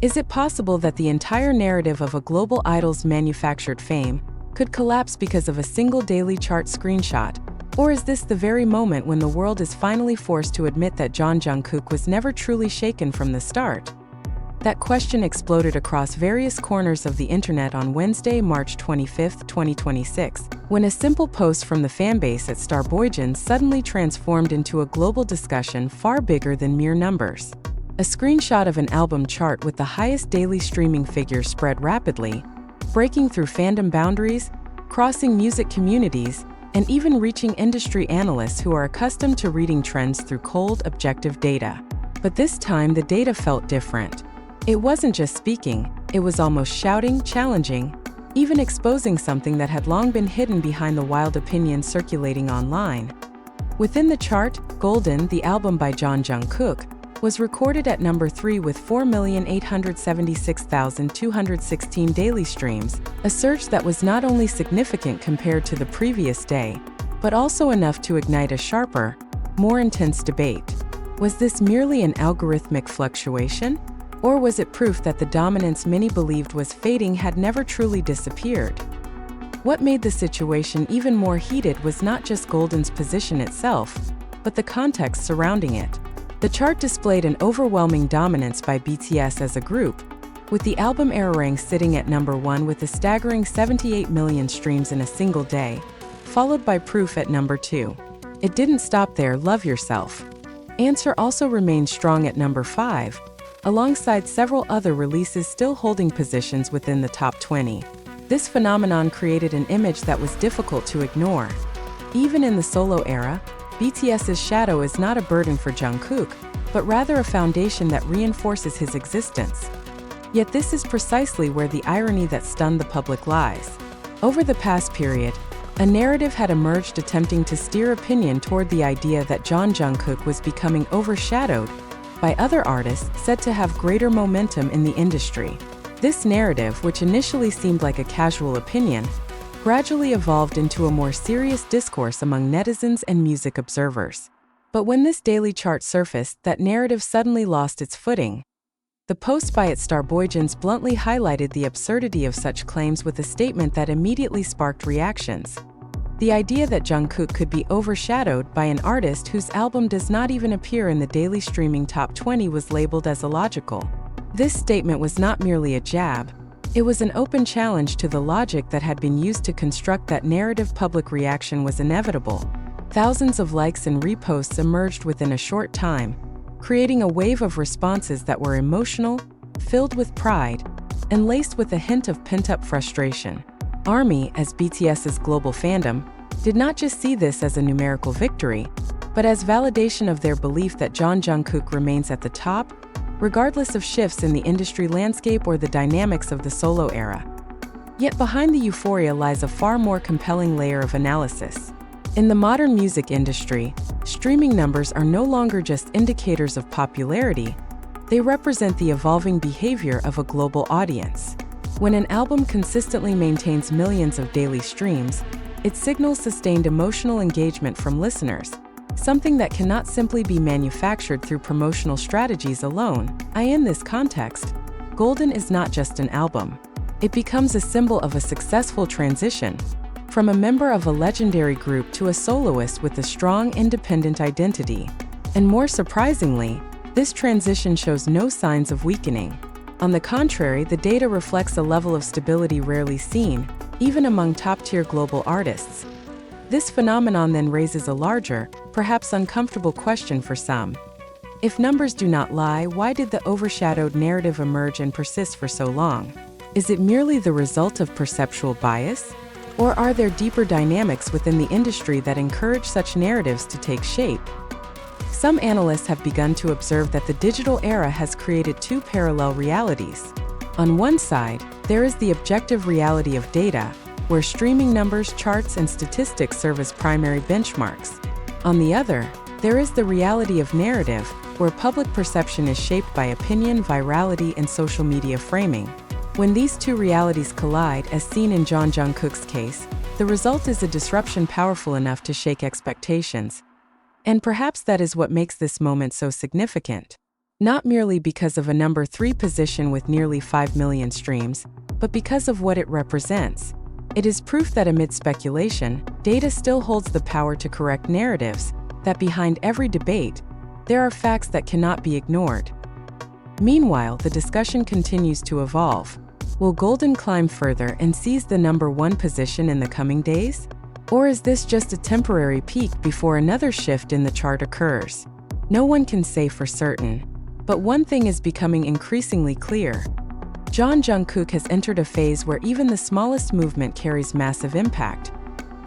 Is it possible that the entire narrative of a global idol's manufactured fame could collapse because of a single daily chart screenshot? Or is this the very moment when the world is finally forced to admit that Jeon Jungkook was never truly shaken from the start? That question exploded across various corners of the internet on Wednesday, March 25, 2026, when a simple post from the fanbase at Starboygens suddenly transformed into a global discussion far bigger than mere numbers. A screenshot of an album chart with the highest daily streaming figure spread rapidly, breaking through fandom boundaries, crossing music communities, and even reaching industry analysts who are accustomed to reading trends through cold, objective data. But this time the data felt different. It wasn't just speaking, it was almost shouting, challenging, even exposing something that had long been hidden behind the wild opinions circulating online. Within the chart, Golden, the album by Jeon Jungkook, was recorded at number 3 with 4,876,216 daily streams, a surge that was not only significant compared to the previous day, but also enough to ignite a sharper, more intense debate. Was this merely an algorithmic fluctuation? Or was it proof that the dominance many believed was fading had never truly disappeared? What made the situation even more heated was not just Golden's position itself, but the context surrounding it. The chart displayed an overwhelming dominance by BTS as a group, with the album Erarang sitting at number 1 with a staggering 78 million streams in a single day, followed by Proof at number 2. It didn't stop there. Love Yourself. Answer also remained strong at number 5, alongside several other releases still holding positions within the top 20. This phenomenon created an image that was difficult to ignore. Even in the solo era, BTS's shadow is not a burden for Jungkook, but rather a foundation that reinforces his existence. Yet this is precisely where the irony that stunned the public lies. Over the past period, a narrative had emerged attempting to steer opinion toward the idea that Jeon Jungkook was becoming overshadowed by other artists said to have greater momentum in the industry. This narrative, which initially seemed like a casual opinion, gradually evolved into a more serious discourse among netizens and music observers. But when this daily chart surfaced, that narrative suddenly lost its footing. The post by Starboygens bluntly highlighted the absurdity of such claims with a statement that immediately sparked reactions. The idea that Jungkook could be overshadowed by an artist whose album does not even appear in the daily streaming top 20 was labeled as illogical. This statement was not merely a jab. It was an open challenge to the logic that had been used to construct that narrative. Public reaction was inevitable. Thousands of likes and reposts emerged within a short time, creating a wave of responses that were emotional, filled with pride, and laced with a hint of pent-up frustration. ARMY, as BTS's global fandom, did not just see this as a numerical victory, but as validation of their belief that Jeon Jungkook remains at the top, regardless of shifts in the industry landscape or the dynamics of the solo era. Yet behind the euphoria lies a far more compelling layer of analysis. In the modern music industry, streaming numbers are no longer just indicators of popularity, they represent the evolving behavior of a global audience. When an album consistently maintains millions of daily streams, it signals sustained emotional engagement from listeners, something that cannot simply be manufactured through promotional strategies alone. In this context, Golden is not just an album. It becomes a symbol of a successful transition, from a member of a legendary group to a soloist with a strong independent identity. And more surprisingly, this transition shows no signs of weakening. On the contrary, the data reflects a level of stability rarely seen, even among top-tier global artists. This phenomenon then raises a larger, perhaps uncomfortable question for some. If numbers do not lie, why did the overshadowed narrative emerge and persist for so long? Is it merely the result of perceptual bias? Or are there deeper dynamics within the industry that encourage such narratives to take shape? Some analysts have begun to observe that the digital era has created two parallel realities. On one side, there is the objective reality of data, where streaming numbers, charts, and statistics serve as primary benchmarks. On the other, there is the reality of narrative, where public perception is shaped by opinion, virality, and social media framing. When these two realities collide, as seen in Jeon Jungkook's case, the result is a disruption powerful enough to shake expectations. And perhaps that is what makes this moment so significant. not merely because of a number 3 position with nearly 5 million streams, but because of what it represents. It is proof that amid speculation, data still holds the power to correct narratives, that behind every debate, there are facts that cannot be ignored. Meanwhile, the discussion continues to evolve. Will Golden climb further and seize the number 1 position in the coming days? Or is this just a temporary peak before another shift in the chart occurs? No one can say for certain. But one thing is becoming increasingly clear. Jeon Jungkook has entered a phase where even the smallest movement carries massive impact.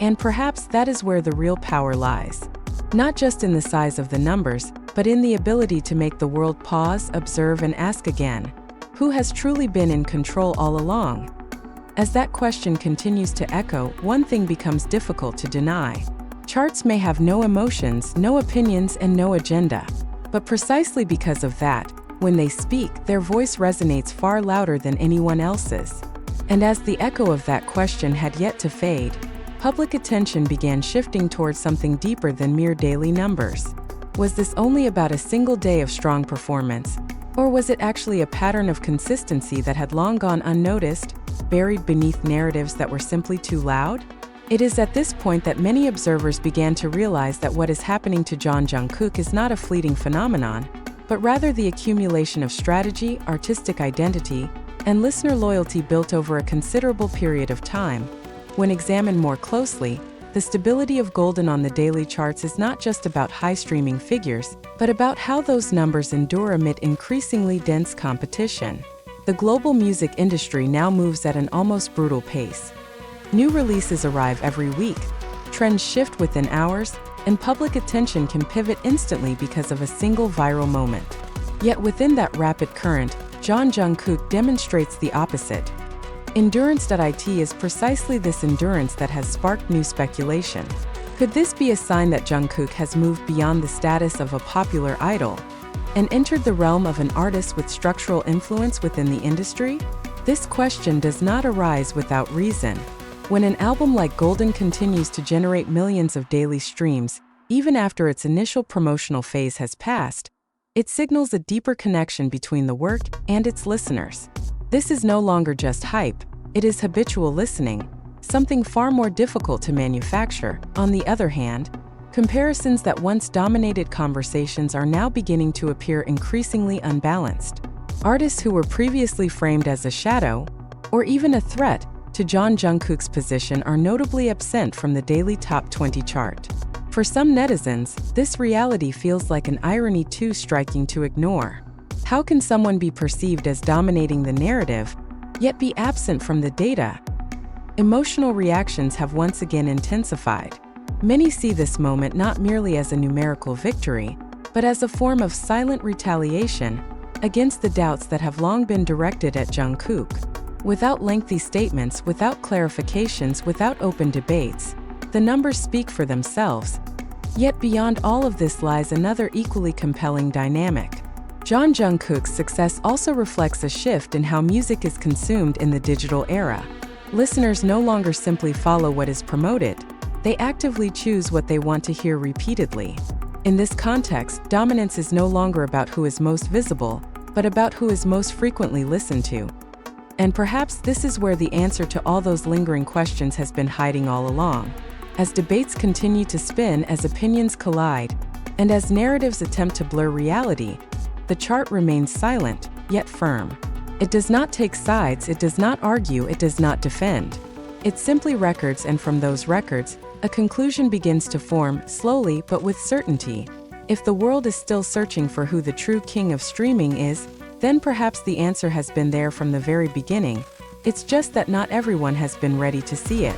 And perhaps that is where the real power lies. Not just in the size of the numbers, but in the ability to make the world pause, observe, and ask again, who has truly been in control all along? As that question continues to echo, one thing becomes difficult to deny. Charts may have no emotions, no opinions, and no agenda. But precisely because of that, when they speak, their voice resonates far louder than anyone else's. And as the echo of that question had yet to fade, public attention began shifting towards something deeper than mere daily numbers. Was this only about a single day of strong performance, or was it actually a pattern of consistency that had long gone unnoticed, buried beneath narratives that were simply too loud? It is at this point that many observers began to realize that what is happening to Jeon Jungkook is not a fleeting phenomenon, but rather the accumulation of strategy, artistic identity, and listener loyalty built over a considerable period of time. When examined more closely, the stability of Golden on the daily charts is not just about high streaming figures, but about how those numbers endure amid increasingly dense competition. The global music industry now moves at an almost brutal pace. New releases arrive every week, trends shift within hours, and public attention can pivot instantly because of a single viral moment. Yet within that rapid current, Jeon Jungkook demonstrates the opposite. Endurance.it is precisely this endurance that has sparked new speculation. Could this be a sign that Jungkook has moved beyond the status of a popular idol and entered the realm of an artist with structural influence within the industry? This question does not arise without reason. When an album like Golden continues to generate millions of daily streams, even after its initial promotional phase has passed, it signals a deeper connection between the work and its listeners. This is no longer just hype, it is habitual listening, something far more difficult to manufacture. On the other hand, comparisons that once dominated conversations are now beginning to appear increasingly unbalanced. Artists who were previously framed as a shadow, or even a threat, to Jeon Jungkook's position are notably absent from the daily top 20 chart. For some netizens, this reality feels like an irony too striking to ignore. How can someone be perceived as dominating the narrative, yet be absent from the data? Emotional reactions have once again intensified. Many see this moment not merely as a numerical victory, but as a form of silent retaliation against the doubts that have long been directed at Jungkook. Without lengthy statements, without clarifications, without open debates, the numbers speak for themselves. Yet beyond all of this lies another equally compelling dynamic. Jeon Jungkook's success also reflects a shift in how music is consumed in the digital era. Listeners no longer simply follow what is promoted, they actively choose what they want to hear repeatedly. In this context, dominance is no longer about who is most visible, but about who is most frequently listened to. And perhaps this is where the answer to all those lingering questions has been hiding all along. As debates continue to spin, as opinions collide, and as narratives attempt to blur reality, the chart remains silent, yet firm. It does not take sides, it does not argue, it does not defend. It simply records, and from those records, a conclusion begins to form, slowly but with certainty. If the world is still searching for who the true king of streaming is, then perhaps the answer has been there from the very beginning. It's just that not everyone has been ready to see it.